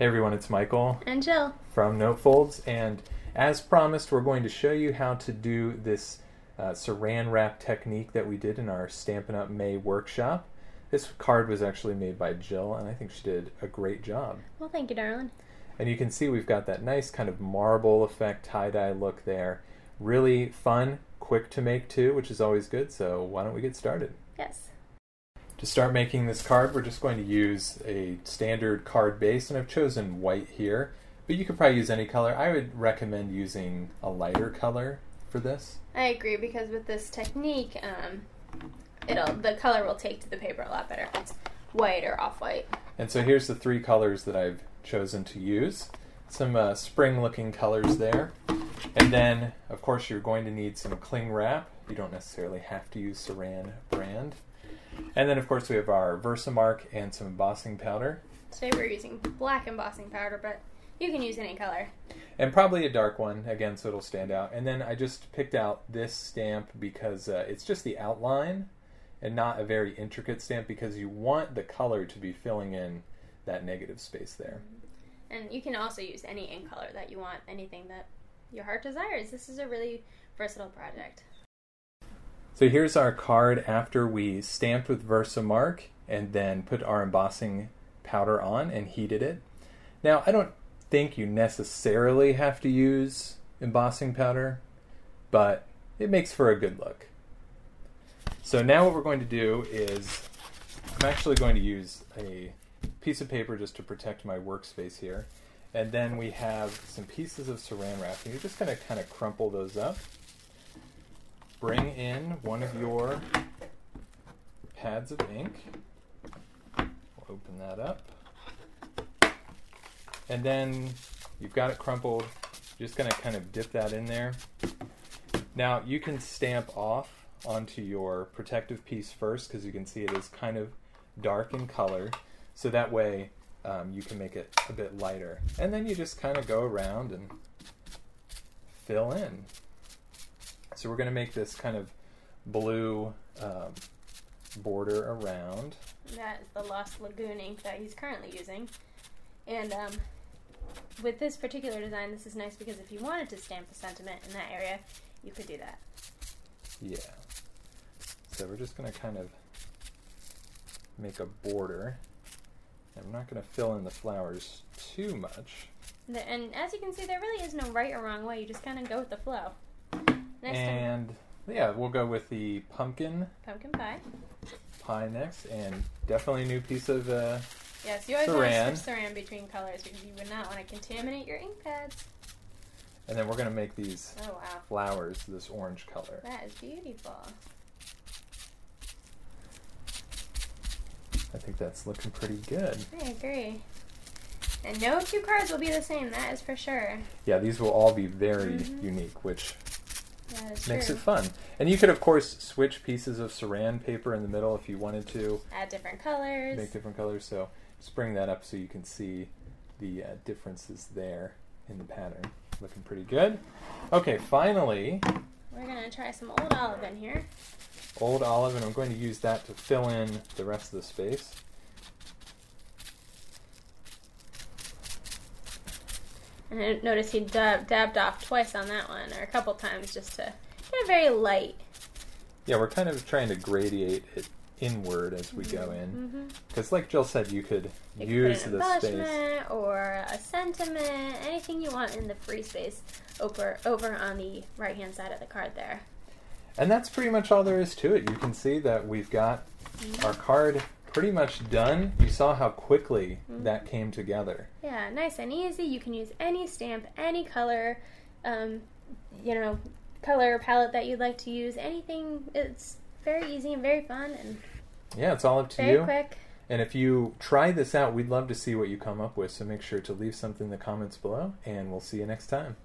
Hey everyone, it's Michael and Jill from Notefolds, and as promised, we're going to show you how to do this saran wrap technique that we did in our Stampin' Up! May workshop. This card was actually made by Jill, and I think she did a great job. Well, thank you, darling. And you can see we've got that nice kind of marble effect tie-dye look there. Really fun, quick to make too, which is always good, so why don't we get started? Yes. To start making this card, we're just going to use a standard card base, and I've chosen white here, but you could probably use any color. I would recommend using a lighter color for this. I agree, because with this technique, the color will take to the paper a lot better if it's white or off-white. And so here's the three colors that I've chosen to use. Some spring-looking colors there. And then, of course, you're going to need some cling wrap. You don't necessarily have to use Saran brand. And then, of course, we have our Versamark and some embossing powder. Today we're using black embossing powder, but you can use any color. And probably a dark one, again, so it'll stand out. And then I just picked out this stamp because it's just the outline and not a very intricate stamp, because you want the color to be filling in that negative space there. And you can also use any ink color that you want, anything that your heart desires. This is a really versatile project. So here's our card after we stamped with Versamark and then put our embossing powder on and heated it. Now, I don't think you necessarily have to use embossing powder, but it makes for a good look. So now what we're going to do is, I'm actually going to use a piece of paper just to protect my workspace here. And then we have some pieces of saran wrap. And you're just going to kind of crumple those up. Bring in one of your pads of ink. We'll open that up. And then you've got it crumpled. You're just going to kind of dip that in there. Now you can stamp off onto your protective piece first, because you can see it is kind of dark in color. So that way you can make it a bit lighter. And then you just kind of go around and fill in. So we're going to make this kind of blue border around. That is the Lost Lagoon ink that he's currently using. And with this particular design, this is nice because if you wanted to stamp a sentiment in that area, you could do that. Yeah. So we're just going to kind of make a border. And we're not going to fill in the flowers too much. And as you can see, there really is no right or wrong way. You just kind of go with the flow. And yeah, we'll go with the pumpkin pie next, and definitely a new piece of yes, you always want to switch saran between colors because you would not want to contaminate your ink pads. And then we're going to make these flowers this orange color. That is beautiful. I think that's looking pretty good. I agree. And no two cards will be the same, that is for sure. Yeah, these will all be very unique, which makes true. it fun. And you could, of course, switch pieces of saran paper in the middle if you wanted to. Add different colors. Make different colors. So just bring that up so you can see the differences there in the pattern. Looking pretty good. Okay, finally, we're going to try some Old Olive in here. Old Olive, and I'm going to use that to fill in the rest of the space. And I noticed he dabbed off twice on that one, or a couple times, just to get it very light. Yeah, we're kind of trying to gradiate it inward as we go in. Because like Jill said, you could use the space. Or a sentiment, anything you want in the free space over on the right-hand side of the card there. And that's pretty much all there is to it. You can see that we've got our card pretty much done. You saw how quickly that came together. Yeah, nice and easy. You can use any stamp, any color, color palette that you'd like to use. Anything. It's very easy and very fun. And yeah, it's all up to you. Very quick. And if you try this out, we'd love to see what you come up with. So make sure to leave something in the comments below, and we'll see you next time.